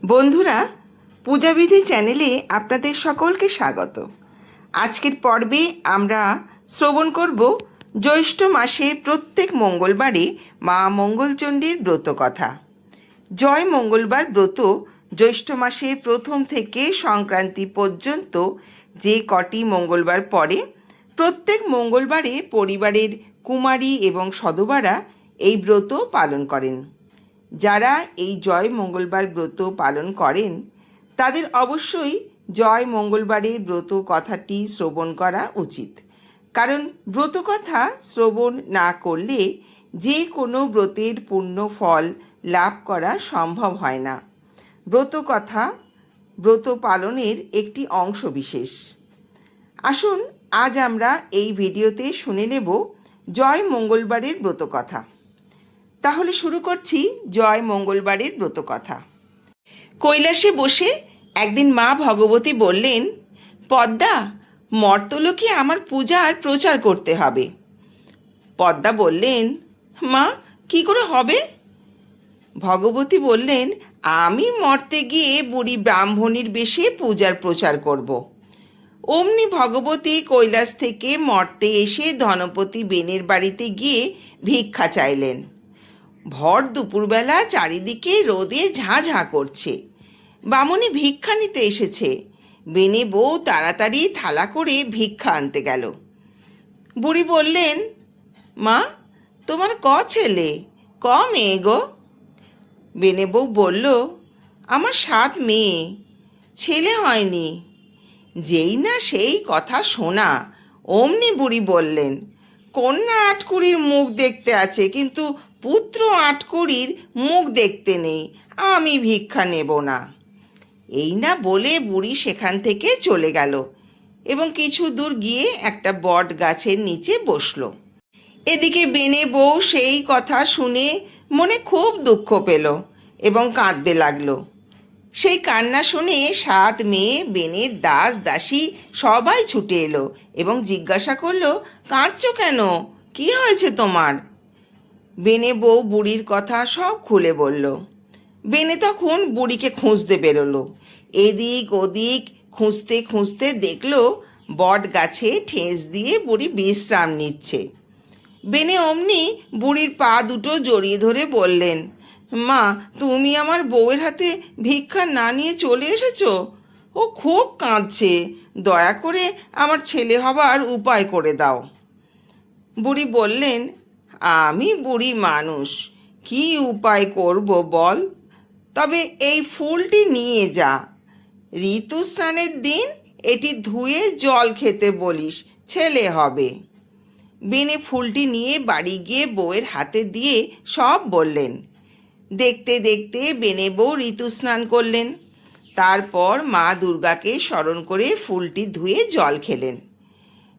বন্ধুরা, পূজাবিধি চ্যানেলে আপনাদের সকলকে স্বাগত। আজকের পর্বে আমরা শ্রবণ করব জ্যৈষ্ঠ মাসে প্রত্যেক মঙ্গলবারে মা মঙ্গলচণ্ডীর ব্রত কথা। জয় মঙ্গলবার ব্রত জ্যৈষ্ঠ মাসে প্রথম থেকে সংক্রান্তি পর্যন্ত যে কটি মঙ্গলবার পড়ে, প্রত্যেক মঙ্গলবারে পরিবারের কুমারী এবং সধবারা এই ব্রত পালন করেন। যারা এই জয় মঙ্গলবার ব্রত পালন করেন তাদের অবশ্যই জয় মঙ্গলবারের ব্রত কথাটি শ্রবণ করা উচিত, কারণ ব্রত কথা শ্রবণ না করলে যে কোনো ব্রতের পূর্ণ ফল লাভ করা সম্ভব হয় না। ব্রত কথা ব্রত পালনের একটি অংশ বিশেষ। আসুন আজ আমরা এই ভিডিওতে শুনে নেব জয় মঙ্গলবারের ব্রত কথা। তাহলে শুরু করছি জয় মঙ্গলবারের ব্রত কথা। কৈলাসে বসে একদিন মা ভগবতী বললেন, পদ্মা, মর্তলোকে আমার পূজার প্রচার করতে হবে। পদ্মা বললেন, মা, কি করে হবে? ভগবতী বললেন, আমি মর্তে গিয়ে বুড়ি ব্রাহ্মণীর বেশে পূজার প্রচার করব। অমনি ভগবতী কৈলাস থেকে মর্তে এসে ধনপতি বেনের বাড়িতে গিয়ে ভিক্ষা চাইলেন। ভর দুপুরবেলা চারিদিকে রোদে ঝাঁ ঝাঁ করছে। বামুনি ভিক্ষা নিতে এসেছে। বেনে বউ তাড়াতাড়ি থালা করে ভিক্ষা আনতে গেল। বুড়ি বললেন, মা, তোমার ক ছেলে ক মেয়ে গো? বেনে বউ বলল, আমার 7 মেয়ে, ছেলে হয়নি। যেই না সেই কথা শোনা, অমনি বুড়ি বললেন, কন্যা আটকুড়ির মুখ দেখতে আছে, কিন্তু পুত্র আটকুড়ির মুখ দেখতে নেই, আমি ভিক্ষা নেব না। এই না বলে বুড়ি সেখান থেকে চলে গেল এবং কিছু দূর গিয়ে একটা বট গাছের নিচে বসল। এদিকে বেনে বউ সেই কথা শুনে মনে খুব দুঃখ পেল এবং কাঁদতে লাগলো। সেই কান্না শুনে 7 মেয়ে, বেনের দাস দাসী সবাই ছুটে এলো এবং জিজ্ঞাসা করলো, কাঁদছো কেন? কি হয়েছে তোমার? বেনে বউ বুড়ির কথা সব খুলে বলল। বেনে তখন বুড়িকে খুঁজতে বেরোলো। এদিক ওদিক খুঁজতে খুঁজতে দেখলো বট গাছে ঠেস দিয়ে বুড়ি বিশ্রাম নিচ্ছে। বেনে অমনি বুড়ির পা দুটো জড়িয়ে ধরে বললেন, মা, তুমি আমার বউয়ের হাতে ভিক্ষা না নিয়ে চলে এসেছো? ও খুব কাঁদছে, দয়া করে আমার ছেলে হবার উপায় করে দাও। বুড়ি বললেন, আমি বুড়ি মানুষ, কি উপায় করব বল? তবে এই ফুলটি নিয়ে যা, ঋতু স্নানের দিন এটি ধুয়ে জল খেতে বলিস, ছেলে হবে। বেনে ফুলটি নিয়ে বাড়ি গিয়ে বউয়ের হাতে দিয়ে সব বললেন। দেখতে দেখতে বেনে বউ ঋতু স্নান করলেন। তারপর মা দুর্গাকে স্মরণ করে ফুলটি ধুয়ে জল খেলেন।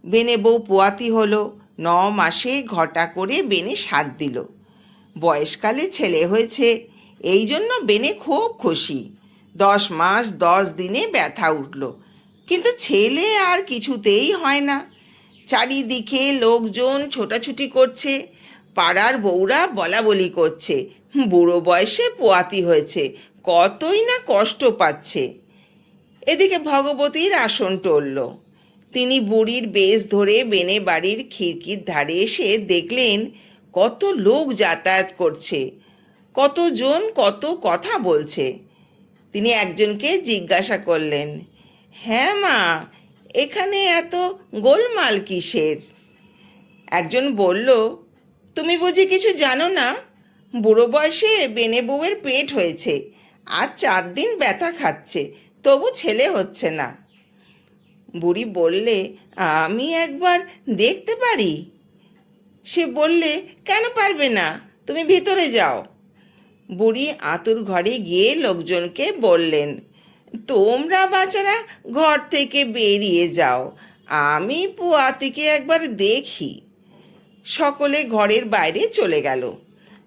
বেনে বউ পোয়াতি হলো। 9 মাসে ঘটা করে বেনে 7 দিল। বয়সকালে ছেলে হয়েছে, এই জন্য বেনে খুব খুশি। 10 মাস 10 দিনে ব্যথা উঠল, কিন্তু ছেলে আর কিছুতেই হয় না। চারিদিকে লোকজন ছোটাছুটি করছে, পাড়ার বউরা বলা বলি করছে, বুড়ো বয়সে পোয়াতি হয়েছে, কতই না কষ্ট পাচ্ছে। এদিকে ভগবতীর আসন টলল। তিনি বুড়ির বেশ ধরে বেনে বাড়ির খিড়কির ধারে এসে দেখলেন কত লোক যাতায়াত করছে, কতজন কত কথা বলছে। তিনি একজনকে জিজ্ঞাসা করলেন, হ্যাঁ মা, এখানে এত গোলমাল কিসের? একজন বলল, তুমি বুঝি কিছু জানো না? বুড়ো বয়সে বেনে বউয়ের পেট হয়েছে, আর 4 দিন ব্যথা খাচ্ছে, তবু ছেলে হচ্ছে না। বুড়ি বললে, আমি একবার দেখতে পারি? সে বললে, কেন পারবে না, তুমি ভিতরে যাও। বুড়ি আতুর ঘরে গিয়ে লোকজনকে বললেন, তোমরা বাচ্চারা ঘর থেকে বেরিয়ে যাও, আমি পোয়াতিকে একবার দেখি। সকলে ঘরের বাইরে চলে গেল।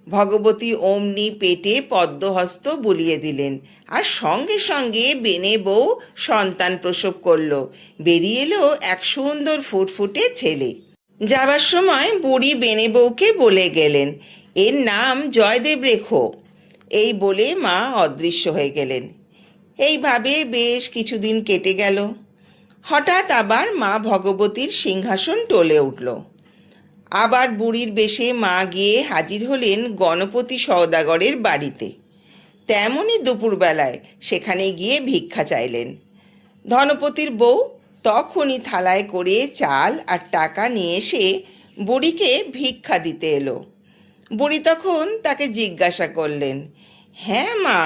ভগবতী অমনি পেটে পদ্মহস্ত বুলিয়ে দিলেন, আর সঙ্গে সঙ্গে বেনে বউ সন্তান প্রসব করল। বেরিয়ে এলো এক সুন্দর ফুটফুটে ছেলে। যাবার সময় বুড়ি বেনে বউকে বলে গেলেন, এর নাম জয়দেব রেখো। এই বলে মা অদৃশ্য হয়ে গেলেন। এইভাবে বেশ কিছুদিন কেটে গেল। হঠাৎ আবার মা ভগবতীর সিংহাসন টলে উঠল। আবার বুড়ির বেশে মা গিয়ে হাজির হলেন গণপতি সওদাগরের বাড়িতে। তেমনই দুপুরবেলায় সেখানে গিয়ে ভিক্ষা চাইলেন। ধনপতির বউ তখনই থালায় করে চাল আর টাকা নিয়ে এসে বুড়িকে ভিক্ষা দিতে এলো। বুড়ি তখন তাকে জিজ্ঞাসা করলেন, হ্যাঁ মা,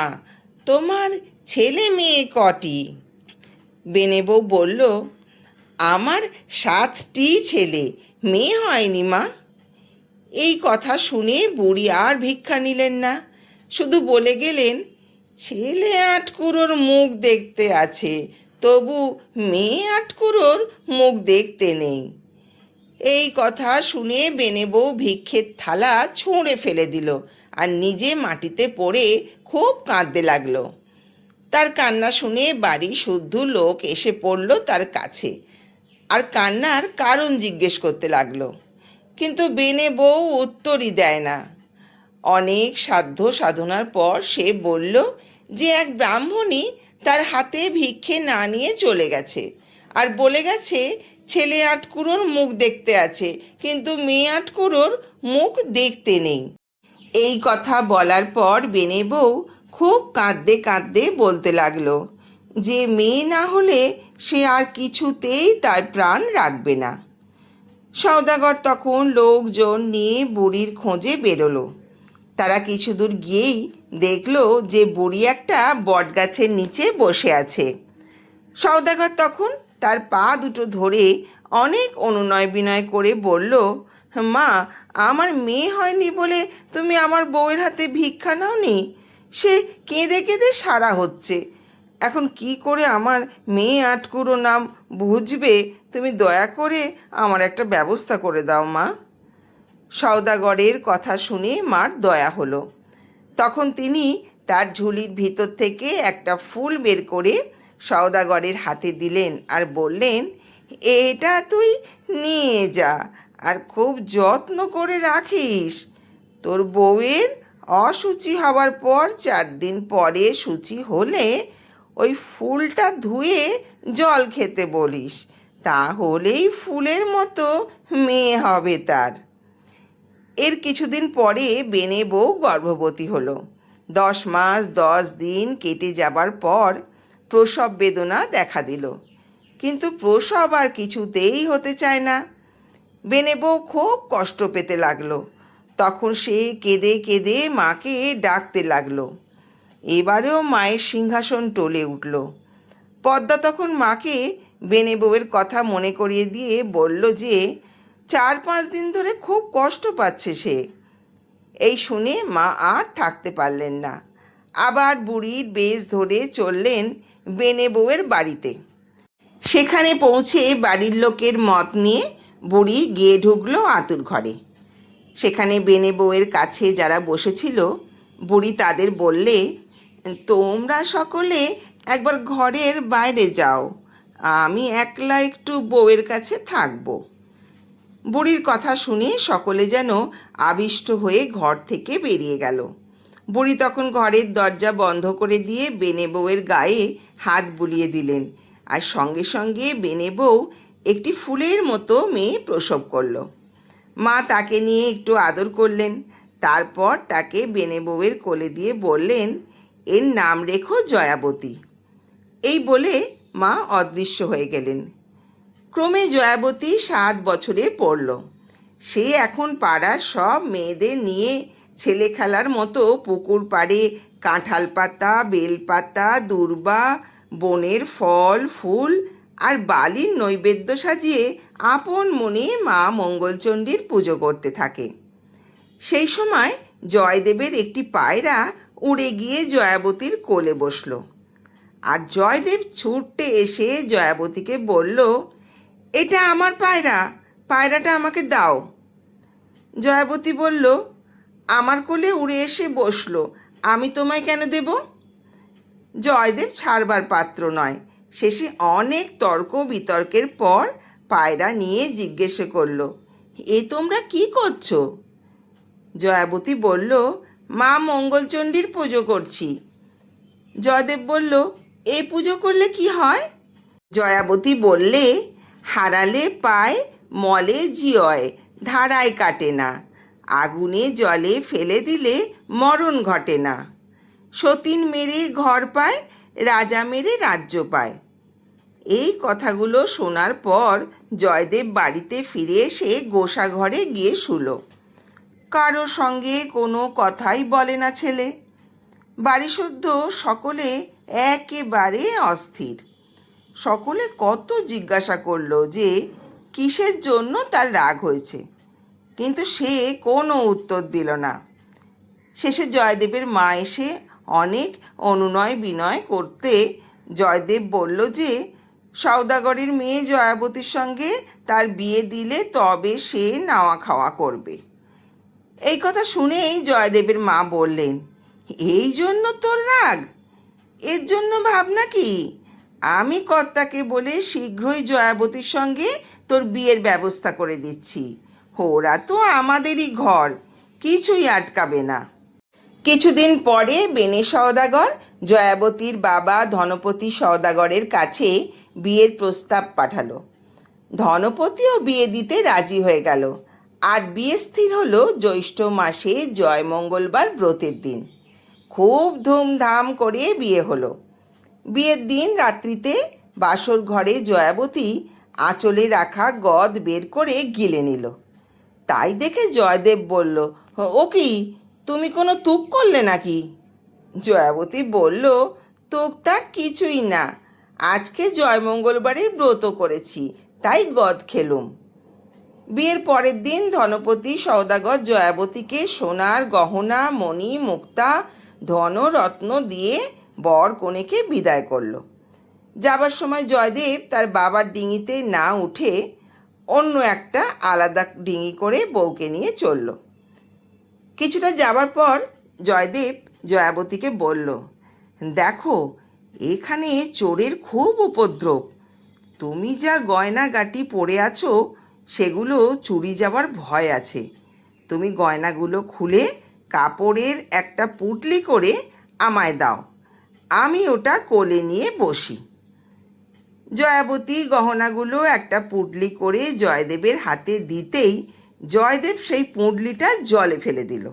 তোমার ছেলে মেয়ে কটি? বেনে বউ বলল, আমার 7টি ছেলে, মেয়ে হয়নি মা। এই কথা শুনে বুড়ি আর ভিক্ষা নিলেন না, শুধু বলে গেলেন, ছেলে আটকুড়োর মুখ দেখতে আছে, তবু মেয়ে আটকুড়োর মুখ দেখতে নেই। এই কথা শুনে বেনে বউ ভিক্ষের থালা ছুঁড়ে ফেলে দিল আর নিজে মাটিতে পড়ে খুব কাঁদতে লাগলো। তার কান্না শুনে বাড়ি শুদ্ধ লোক এসে পড়ল তার কাছে আর কান্নার কারণ জিজ্ঞেস করতে লাগলো। কিন্তু বেনে বউ উত্তরই দেয় না। অনেক সাধ্য সাধনার পর সে বলল যে এক ব্রাহ্মণী তার হাতে ভিক্ষে না নিয়ে চলে গেছে আর বলে গেছে ছেলে আটকুড়োর মুখ দেখতে আছে, কিন্তু মেয়ে আটকুড়োর মুখ দেখতে নেই। এই কথা বলার পর বেনে বউ খুব কাঁদতে কাঁদতে বলতে লাগলো যে মেয়ে না হলে সে আর কিছুতেই তার প্রাণ রাখবে না। সওদাগর তখন লোকজন নিয়ে বুড়ির খোঁজে বেরোলো। তারা কিছু দূর গিয়েই দেখলো যে বুড়ি একটা বটগাছের নিচে বসে আছে। সওদাগর তখন তার পা দুটো ধরে অনেক অনুনয় বিনয় করে বলল, মা, আমার মেয়ে হয়নি বলে তুমি আমার বউয়ের হাতে ভিক্ষা নাওনি? সে কেঁদে কেঁদে সারা হচ্ছে। এখন কি করে আমার মেয়ে আটকুড়ো নাম বুঝবে? তুমি দয়া করে আমার একটা ব্যবস্থা করে দাও মা। সওদাগরের কথা শুনে মার দয়া হলো। তখন তিনি তার ঝুলির ভিতর থেকে একটা ফুল বের করে সওদাগরের হাতে দিলেন আর বললেন, এটা তুই নিয়ে যা আর খুব যত্ন করে রাখিস। তোর বউয়ের অসুচি হওয়ার পর 4 দিন পরে শুচি হলে ওই ফুলটা ধুয়ে জল খেতে বলিস, তাহলেই ফুলের মতো মেয়ে হবে তার। এর কিছুদিন পরে বেনে বউ গর্ভবতী হলো। 10 মাস 10 দিন কেটে যাবার পর প্রসব বেদনা দেখা দিল, কিন্তু প্রসব আর কিছুতেই হতে চায় না। বেনে বউ খুব কষ্ট পেতে লাগলো। তখন সে কেঁদে কেঁদে মাকে ডাকতে লাগলো। এবারেও মায়ের সিংহাসন টলে উঠল। পদ্মা তখন মাকে বেনে বউয়ের কথা মনে করিয়ে দিয়ে বলল যে 4-5 দিন ধরে খুব কষ্ট পাচ্ছে সে। এই শুনে মা আর থাকতে পারলেন না, আবার বুড়ির বেশ ধরে চললেন বেনে বউয়ের বাড়িতে। সেখানে পৌঁছে বাড়ির লোকের মত নিয়ে বুড়ি গিয়ে ঢুকলো আতুর ঘরে। সেখানে বেনে বউয়ের কাছে যারা বসেছিল, বুড়ি তাদের বললে, তোমরা সকলে একবার ঘরের বাইরে যাও, আমি একলা একটু বউয়ের কাছে থাকবো। বুড়ির কথা শুনে সকলে যেন আবিষ্ট হয়ে ঘর থেকে বেরিয়ে গেল। বুড়ি তখন ঘরের দরজা বন্ধ করে দিয়ে বেনে বউয়ের গায়ে হাত বুলিয়ে দিলেন আর সঙ্গে সঙ্গে বেনে বউ একটি ফুলের মতো মেয়ে প্রসব করল। মা তাকে নিয়ে একটু আদর করলেন, তারপর তাকে বেনে বউয়ের কোলে দিয়ে বললেন, এর নাম রেখো জয়াবতী। এই বলে মা অদৃশ্য হয়ে গেলেন। ক্রমে জয়াবতী 7 বছরে পড়ল। সে এখন পাড়ার সব মেয়েদের নিয়ে ছেলে খেলার মতো পুকুর পাড়ে কাঁঠাল পাতা, বেলপাতা, দূর্বা, বনের ফল ফুল আর বালির নৈবেদ্য সাজিয়ে আপন মনে মা মঙ্গলচণ্ডীর পুজো করতে থাকে। সেই সময় জয়দেবের একটি পায়রা উড়ে গিয়ে জয়াবতীর কোলে বসল। আর জয়দেব ছুটে এসে জয়াবতীকে বলল, এটা আমার পায়রা, পায়রাটা আমাকে দাও। জয়াবতী বলল, আমার কোলে উড়ে এসে বসলো, আমি তোমায় কেন দেব? জয়দেব ছাড়বার পাত্র নয়। শেষে অনেক তর্ক বিতর্কের পর পায়রা নিয়ে জিজ্ঞেস করল, এ তোমরা কি করছো? জয়াবতী বলল, মা মঙ্গলচণ্ডীর পুজো করছি। জয়দেব বলল, এই পুজো করলে কি হয়? জয়াবতী বললে, হারালে পায়, মলে জিয়য়, ধারায় কাটে না, আগুনে জলে ফেলে দিলে মরণ ঘটে না, সতীন মেরে ঘর পায়, রাজা মেরে রাজ্য পায়। এই কথাগুলো শোনার পর জয়দেব বাড়িতে ফিরে এসে গোসা ঘরে গিয়ে শুল। কারো সঙ্গে কোনো কথাই বলে না ছেলে। বাড়িসুদ্ধ সকলে একেবারে অস্থির। সকলে কত জিজ্ঞাসা করলো যে কিসের জন্য তার রাগ হয়েছে, কিন্তু সে কোনো উত্তর দিল না। শেষে জয়দেবের মা এসে অনেক অনুনয় বিনয় করতে জয়দেব বলল যে সওদাগরের মেয়ে জয়াবতীর সঙ্গে তার বিয়ে দিলে তবে সে নাওয়া খাওয়া করবে। এই কথা শুনেই জয়দেবের মা বললেন, এই জন্য তোর রাগ? এর জন্য ভাবনা কি? আমি কর্তাকে বলে শীঘ্রই জয়াবতীর সঙ্গে তোর বিয়ের ব্যবস্থা করে দিচ্ছি। ওরা তো আমাদেরই ঘর, কিছুই আটকাবে না। কিছুদিন পরে বেনে সওদাগর জয়াবতীর বাবা ধনপতি সওদাগরের কাছে বিয়ের প্রস্তাব পাঠালো। ধনপতিও বিয়ে দিতে রাজি হয়ে গেল, আর বিয়ে স্থির হলো জ্যৈষ্ঠ মাসে জয় মঙ্গলবার ব্রতের দিন। খুব ধুমধাম করে বিয়ে হলো। বিয়ের দিন রাত্রিতে বাসর ঘরে জয়াবতী আঁচলে রাখা গদ বের করে গিলে নিল। তাই দেখে জয়দেব বলল, ও কি, তুমি কোনো তুক করলে নাকি? জয়াবতী বলল, তুকতাক কিছুই না, আজকে জয়মঙ্গলবারের ব্রত করেছি, তাই গদ খেলুম। বিয়ের পরের দিন ধনপতি সওদাগর জয়াবতীকে সোনার গহনা, মণি, মুক্তা, ধনরত্ন দিয়ে বর কনেকে বিদায় করল। যাবার সময় জয়দেব তার বাবার ডিঙিতে না উঠে অন্য একটা আলাদা ডিঙি করে বউকে নিয়ে চলল। কিছুটা যাবার পর জয়দেব জয়াবতীকে বলল, দেখো, এখানে চোরের খুব উপদ্রব। তুমি যা গয়নাগাটি পরে আছো সেগুলো চুরি যাবার ভয় আছে। তুমি গয়নাগুলো খুলে কাপড়ের একটা পুঁটলি করে আমায় দাও, আমি ওটা কোলে নিয়ে বসি। জয়াবতী গহনাগুলো একটা পুঁটলি করে জয়দেবের হাতে দিতেই জয়দেব সেই পুঁটলিটা জলে ফেলে দিল।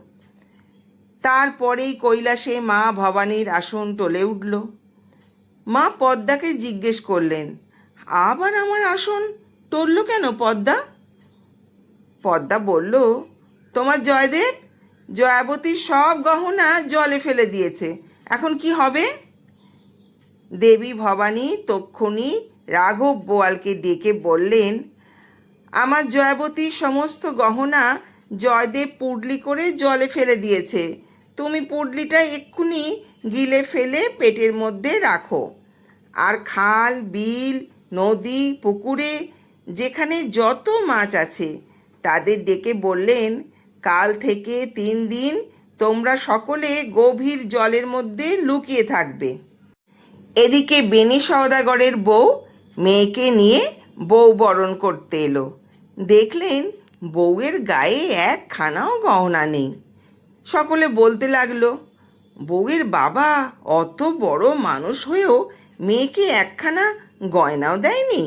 তারপরেই কৈলাসে মা ভবানীর আসন টলে উঠল। মা পদ্মাকে জিজ্ঞেস করলেন, আবার আমার আসন টলল কেন পদ্মা? পদ্মা বলল, তোমার জয়দেব জয়াবতীর সব গহনা জলে ফেলে দিয়েছে, এখন কি হবে? দেবী ভবানী তক্ষুনি রাঘব বোয়ালকে ডেকে বললেন, আমার জয়াবতীর সমস্ত গহনা জয়দেব পুডলি করে জলে ফেলে দিয়েছে, তুমি পুডলিটা এক্ষুনি গিলে ফেলে পেটের মধ্যে রাখো। আর খাল, বিল, নদী, পুকুরে যেখানে যত মাছ আছে তাদের ডেকে বললেন, কাল থেকে 3 দিন তোমরা সকলে গভীর জলের মধ্যে লুকিয়ে থাকবে। এদিকে বেনি সওদাগরের বউ মেয়েকে নিয়ে বউ বরণ করতে এলো। দেখলেন বউয়ের গায়ে একখানাও গহনা নেই। সকলে বলতে লাগলো, বউয়ের বাবা অত বড় মানুষ হয়েও মেয়েকে একখানা গয়নাও দেয়নি।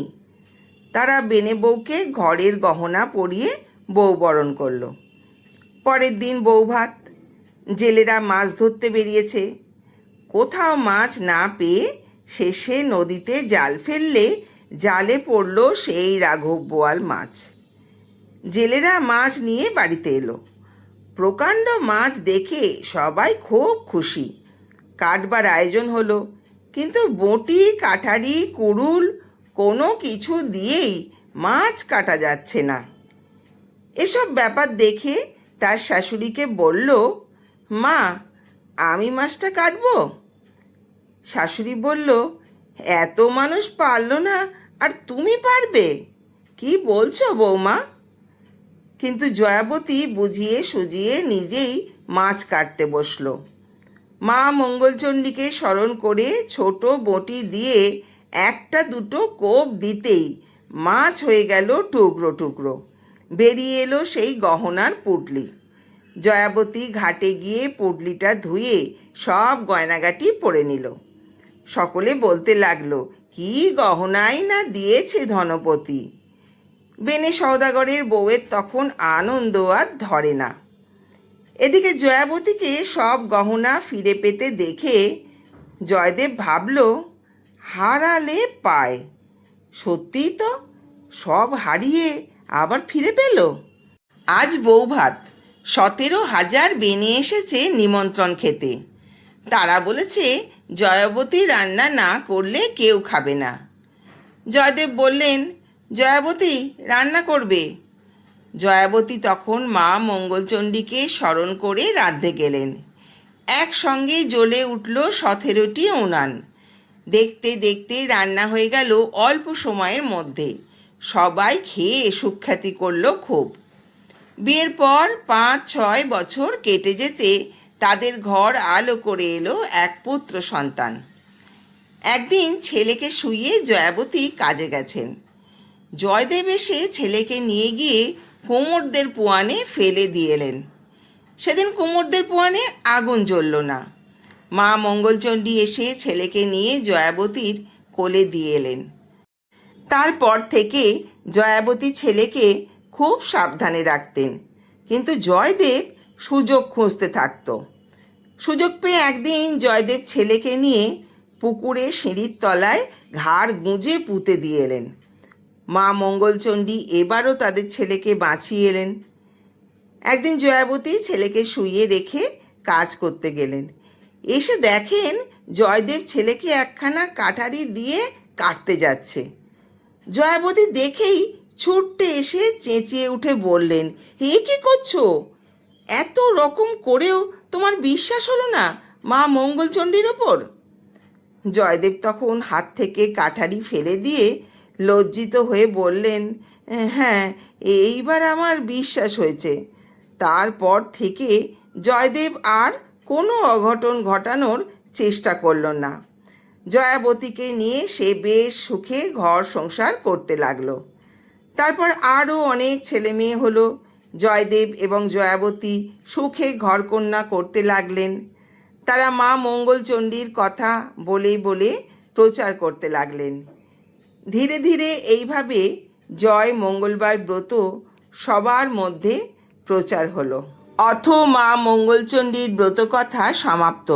তারা বেনে বউকে ঘরের গহনা পরিয়ে বউ বরণ করলো। পরের দিন বউভাত। জেলেরা মাছ ধরতে বেরিয়েছে। কোথাও মাছ না পেয়ে শেষে নদীতে জাল ফেললে জালে পড়ল সেই রাঘব বোয়াল মাছ। জেলেরা মাছ নিয়ে বাড়িতে এলো। প্রকাণ্ড মাছ দেখে সবাই খুব খুশি। কাটবার আয়োজন হলো, কিন্তু বঁটি, কাঠারি, কুড়ুল কোনো কিছু দিয়েই মাছ কাটা যাচ্ছে না। এসব ব্যাপার দেখে তার শাশুড়িকে বলল, মা, আমি মাছটা কাটবো? শাশুড়ি বলল, এত মানুষ পারল না আর তুমি পারবে? কি বলছো বৌমা? কিন্তু জয়াবতী বুঝিয়ে সুজিয়ে নিজেই মাছ কাটতে বসল। মা মঙ্গলচণ্ডীকে স্মরণ করে ছোট বঁটি দিয়ে একটা দুটো কোপ দিতেই মাছ হয়ে গেল টুকরো টুকরো। বেরিয়ে এলো সেই গহনার পুঁটলি। জয়াবতী ঘাটে গিয়ে পুঁটলিটা ধুয়ে সব গয়নাগাটি পরে নিল। সকলে বলতে লাগলো, কি গহনাই না দিয়েছে ধনপতি। বেনে সওদাগরের বউয়ের তখন আনন্দ আর ধরে না। এদিকে জয়াবতীকে সব গহনা ফিরে পেতে দেখে জয়দেব ভাবল, হারালে পায়, সত্যিই তো সব হারিয়ে আবার ফিরে পেল। আজ বৌভাত, 17,000 বেনে এসেছে নিমন্ত্রণ খেতে। তারা বলেছে জয়াবতী রান্না না করলে কেউ খাবে না। জয়দেব বললেন, জয়াবতী রান্না করবে। জয়াবতী তখন মা মঙ্গলচণ্ডীকে স্মরণ করে রাঁধতে গেলেন। একসঙ্গে জ্বলে উঠল 17টি উনান। দেখতে দেখতে রান্না হয়ে গেল অল্প সময়ের মধ্যে। সবাই খেয়ে সুখ্যাতি করল খুব। বিয়ের পর 5-6 বছর কেটে যেতে তাদের ঘর আলো করে এলো এক পুত্র সন্তান। একদিন ছেলেকে শুইয়ে জয়াবতী কাজে গেছেন। জয়দেব এসে ছেলেকে নিয়ে গিয়ে কুমোরদের পুয়ানে ফেলে দিয়ে এলেন। সেদিন কুমোরদের পুয়ানে আগুন জ্বলল না। মা মঙ্গলচণ্ডী এসে ছেলেকে নিয়ে জয়াবতীর কোলে দিয়ে এলেন। তারপর থেকে জয়াবতী ছেলেকে খুব সাবধানে রাখতেন, কিন্তু জয়দেব সুযোগ খুঁজতে থাকত। সুযোগ পেয়ে একদিন জয়দেব ছেলেকে নিয়ে পুকুরে সিঁড়ির তলায় ঘাড় গুঁজে পুঁতে দিয়ে এলেন। মা মঙ্গলচণ্ডী এবারও তাদের ছেলেকে বাঁচিয়ে এলেন। একদিন জয়াবতী ছেলেকে শুইয়ে রেখে কাজ করতে গেলেন। এসে দেখেন জয়দেব ছেলেকে একখানা কাটারি দিয়ে কাটতে যাচ্ছে। জয়াবতী দেখেই ছুটতে এসে চেঁচিয়ে উঠে বললেন, এ কি করছো? এত রকম করেও তোমার বিশ্বাস হলো না মা মঙ্গলচণ্ডীর ওপর? জয়দেব তখন হাত থেকে কাঠারি ফেলে দিয়ে লজ্জিত হয়ে বললেন, হ্যাঁ, এইবার আমার বিশ্বাস হয়েছে। তারপর থেকে জয়দেব আর কোনো অঘটন ঘটানোর চেষ্টা করল না। জয়াবতীকে নিয়ে সে বেশ সুখে ঘর সংসার করতে লাগলো। তারপর আরও অনেক ছেলে মেয়ে হলো। জয়দেব এবং জয়াবতী সুখে ঘরকন্যা করতে লাগলেন। তারা মা মঙ্গলচণ্ডীর কথা বলে বলে প্রচার করতে লাগলেন। ধীরে ধীরে এইভাবে জয় মঙ্গলবার ব্রত সবার মধ্যে প্রচার হলো। অথ মা মঙ্গলচণ্ডীর ব্রত কথা সমাপ্ত।